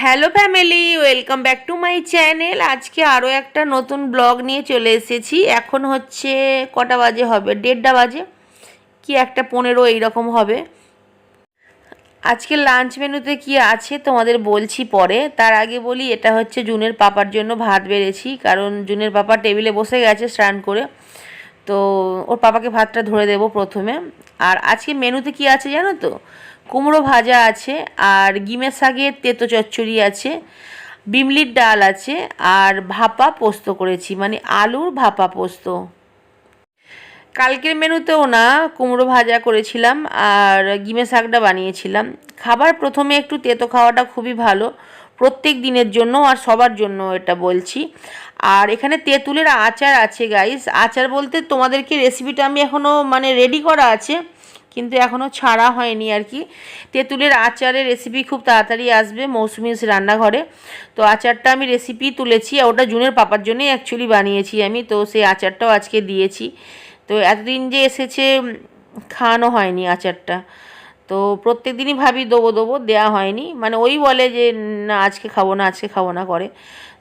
Hello family, welcome back to my channel. আজকে আরও একটা নতুন ব্লগ নিয়ে চলে এসেছি। এখন হচ্ছে কটা বাজে হবে, 1:30 বাজে কি 1:15 এইরকম হবে। আজকে লাঞ্চ মেনুতে কি আছে তোমাদের বলছি পরে। তার আগে বলি, এটা হচ্ছে জুনের পাপার জন্য ভাত বেড়েছি, কারণ জুনের পাপা টেবিলে বসে গেছে স্নান করে, তো ওর পাপাকে ভাতটা ধরে দেবো প্রথমে। আর আজকে মেনুতে কি আছে জানো তো? কুমড়ো ভাজা আছে, আর গিমের শাকের তেতো চচ্চড়ি আছে, বিমলির ডাল আছে, আর ভাপা পোস্ত করেছি, মানে আলুর ভাপা পোস্ত। কালকের মেনুতেও না কুমড়ো ভাজা করেছিলাম আর গিমের শাকটা বানিয়েছিলাম। খাবার প্রথমে একটু তেতো খাওয়াটা খুবই ভালো প্রত্যেক দিনের জন্য, আর সবার জন্য এটা বলছি। আর এখানে তেঁতুলের আচার আছে গাইস। আচার বলতে তোমাদেরকে রেসিপিটা আমি এখনও মানে রেডি করা আছে, কিন্তু এখনও ছাড়া হয়নি আর কি। তেঁতুলের আচারের রেসিপি খুব তাড়াতাড়ি আসবে মৌসুমিস রান্নাঘরে। তো আচারটা আমি রেসিপি তুলেছি, আর ওটা জুনের পাপার জন্যই অ্যাকচুয়ালি বানিয়েছি আমি, তো সেই আচারটাও আজকে দিয়েছি। তো এতদিন যে এসেছে খাওয়ানো হয়নি আচারটা, তো প্রত্যেক দিনই ভাবি দেবো দেবো, দেওয়া হয়নি, মানে ওই বলে যে না আজকে খাবো না, আজকে খাবো না করে।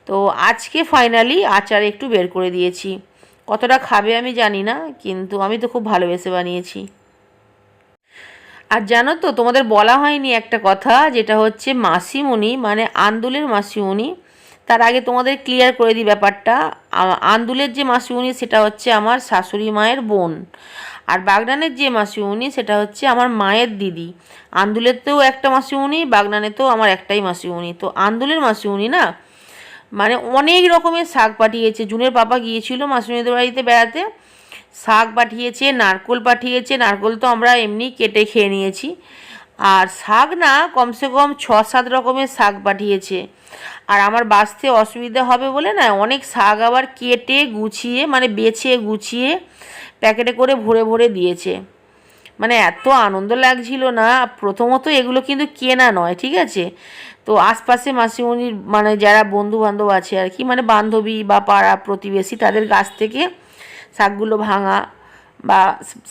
তো আজকে ফাইনালি আচার একটু বের করে দিয়েছি। কতটা খাবে আমি জানি না, কিন্তু আমি তো খুব ভালোবেসে বানিয়েছি। আর জানো তো, তোমাদের বলা হয়নি একটা কথা, যেটা হচ্ছে মাসিমণি মানে আন্দুলের মাসিমণি। তার আগে তোমাদের ক্লিয়ার করে দিই ব্যাপারটা। আন্দুলের যে মাসিমণি সেটা হচ্ছে আমার শাশুড়ি মায়ের বোন, আর বাগনানের যে মাসিমণি সেটা হচ্ছে আমার মায়ের দিদি। আন্দুলেতেও একটা মাসিমণি, বাগনানেতেও আমার একটাই মাসিমণি। তো আন্দুলের মাসিমণি না মানে অনেক রকমের শাক পাঠিয়েছে। জুনের পাপা গিয়েছিল মাসিমণিদের বাড়িতে বেড়াতে, শাক পাঠিয়েছে, নারকোল পাঠিয়েছে। নারকোল তো আমরা এমনি কেটে খেয়ে নিয়েছি, আর শাক না কমসে কম 6-7 রকমের শাক পাঠিয়েছে। আর আমার বাছতে অসুবিধা হবে বলে না অনেক শাক আবার কেটে গুছিয়ে মানে বেছে গুছিয়ে প্যাকেটে করে ভরে ভরে দিয়েছে। মানে এত আনন্দ লাগছিল না। প্রথমত এগুলো কিন্তু কেনা নয়, ঠিক আছে? তো আশপাশে মাসিমণির মানে যারা বন্ধু বান্ধব আছে আর কি, মানে বান্ধবী বা পাড়া প্রতিবেশী, তাদের গাছ থেকে শাকগুলো ভাঙা, বা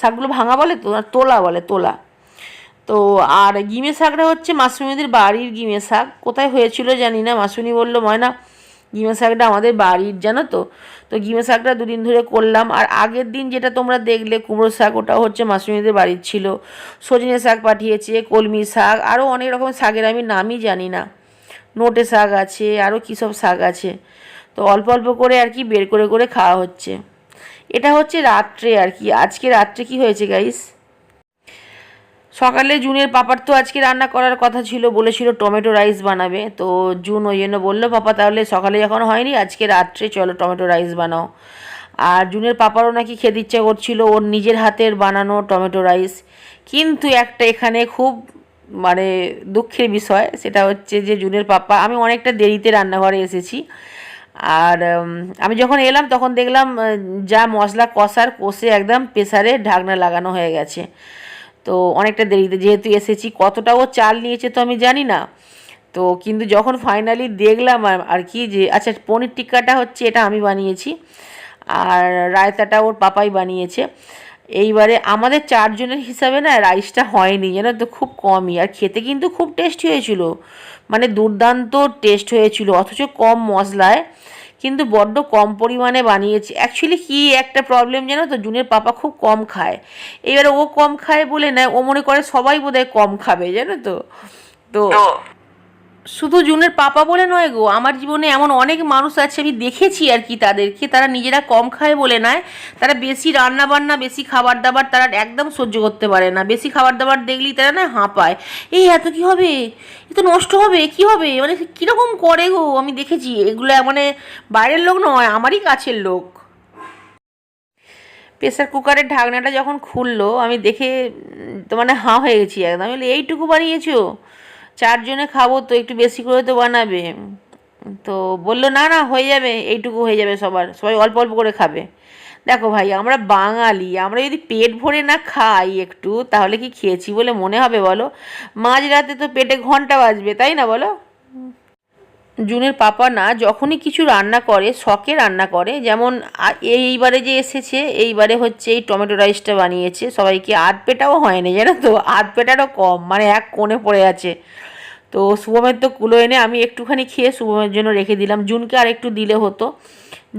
শাকগুলো ভাঙা বলে তো, তোলা বলে, তোলা। তো আর গিমের শাকটা হচ্ছে মাসুমিদের বাড়ির গিমের শাক। কোথায় হয়েছিল জানি না, মাসুনি বললো ময়না গিমের শাকটা আমাদের বাড়ির, জানো তো। তো গিমের শাকটা দুদিন ধরে করলাম। আর আগের দিন যেটা তোমরা দেখলে কুমড়ো শাক, ওটাও হচ্ছে মাসুমিদের বাড়ির ছিল। সজনে শাক পাঠিয়েছে, কলমি শাক, আরও অনেক রকমের শাকের আমি নামই জানি না। নোটে শাক আছে, আরও কী সব শাক আছে। তো অল্প অল্প করে আর কি বের করে করে খাওয়া হচ্ছে। এটা হচ্ছে রাত্রে আর কি। আজকে রাত্রে কি হয়েছে গাইস, সকালে জুনের পাপার তো আজকে রান্না করার কথা ছিল, বলেছিল টমেটো রাইস বানাবে। তো জুন ওই জন্য বললো, পাপা তাহলে সকালে যখন হয়নি আজকে রাত্রে চলো টমেটো রাইস বানাও। আর জুনের পাপারও নাকি খেতে ইচ্ছা করছিল ওর নিজের হাতের বানানো টমেটো রাইস। কিন্তু একটা এখানে খুব মানে দুঃখের বিষয়, সেটা হচ্ছে যে জুনের পাপা, আমি অনেকটা দেরিতে রান্নাঘরে এসেছি। আর আমি যখন এলাম তখন দেখলাম যা মশলা কষে একদম প্রেসারে ঢাকনা লাগানো হয়ে গেছে। তো অনেকটা দেরিতে যেহেতু এসেছি, কতটা ও চাল নিয়েছে তো আমি জানি না। তো কিন্তু যখন ফাইনালি দেখলাম আর কি, যে আচ্ছা পনির টিক্কাটা হচ্ছে এটা আমি বানিয়েছি, আর রায়তাটা ওর পাপাই বানিয়েছে। এইবারে আমাদের 4 জনের হিসাবে না রাইসটা হয়নি, জানো তো, খুব কমই। আর খেতে কিন্তু খুব টেস্টি হয়েছিল, মানে দুর্দান্ত টেস্ট হয়েছিল, অথচ কম মশলায়, কিন্তু বড্ড কম পরিমাণে বানিয়েছি। অ্যাকচুয়ালি কী একটা প্রবলেম জানো তো, জুনের পাপা খুব কম খায়। এবারে ও কম খায় বলে না, ও মনে করে সবাই বোধহয় কম খাবে, জানো তো। তো শুধু জুনের পাপা বলে নয় গো, আমার জীবনে এমন অনেক মানুষ আছে আমি দেখেছি আর কি, তাদেরকে, তারা নিজেরা কম খায় বলে নয়, তারা বেশি রান্না বান্না, বেশি খাবার দাবার তারা একদম সহ্য করতে পারে না। বেশি খাবার দাবার দেখলেই তারা না হাঁপায়, এই এত কী হবে, এ তো নষ্ট হবে, কী হবে, মানে কীরকম করে গো। আমি দেখেছি এগুলো, মানে বাইরের লোক নয়, আমারই কাছের লোক। প্রেসার কুকারের ঢাকনাটা যখন খুললো আমি দেখে তো মানে হাঁ হয়ে গেছি একদম। আমি বলি এইটুকু বানিয়েছো, 4 জনে খাবো তো, একটু বেশি করে তো বানাবে। তো বললো না না হয়ে যাবে, এইটুকু হয়ে যাবে, সবাই অল্প অল্প করে খাবে। দেখো ভাই, আমরা বাঙালি, আমরা যদি পেট ভরে না খাই একটু, তাহলে কি খেয়েছি বলে মনে হবে বলো? মাঝরাতে তো পেটে ঘন্টা বাজবে, তাই না বলো? জুনের পাপা না যখনই কিছু রান্না করে, শখে রান্না করে, যেমন এইবারে যে এসেছে, এইবারে হচ্ছে এই টমেটো রাইসটা বানিয়েছে সবাইকে। আধ পেটাও হয়নি, জানো তো, আধ পেটারও কম, মানে এক কোণে পড়ে আছে। তো শুভমের তো কুলো এনে আমি একটুখানি খেয়ে শুভমের জন্য রেখে দিলাম। জুনকে আর একটু দিলে হতো।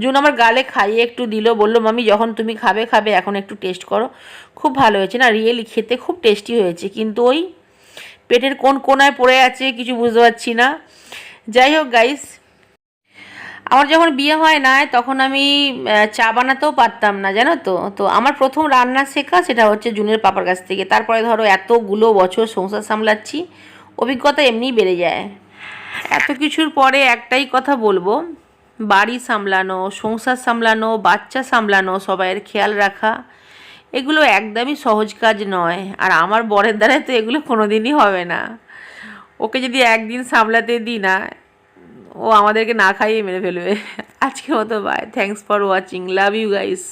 জুন আমার গালে খাইয়ে একটু দিল, বললো মামি যখন তুমি খাবে খাবে, এখন একটু টেস্ট করো। খুব ভালো হয়েছে না, রিয়েলি খেতে খুব টেস্টি হয়েছে, কিন্তু ওই পেটের কোন কোনায় পড়ে আছে কিছু বুঝতে পারছি না। যাই হোক গাইস, আমার যখন বিয়ে হয় না তখন আমি চা বানাতেও পারতাম না, জানো তো। তো আমার প্রথম রান্না শেখা সেটা হচ্ছে জুনের পাপার কাছ থেকে। তারপরে ধরো এতগুলো বছর সংসার সামলাচ্ছি, অভিজ্ঞতা এমনিই বেড়ে যায়। এত কিছুর পরে একটাই কথা বলবো, বাড়ি সামলানো, সংসার সামলানো, বাচ্চা সামলানো, সবাইয়ের খেয়াল রাখা, এগুলো একদমই সহজ কাজ নয়। আর আমার বরের দ্বারাই তো এগুলো কোনো দিনই হবে না। ওকে যদি একদিন সামলাতে দিই না, ও আমাদেরকে না খাইয়ে মেরে ফেলবে। আজকের মতো bye, thanks for watching, love you guys.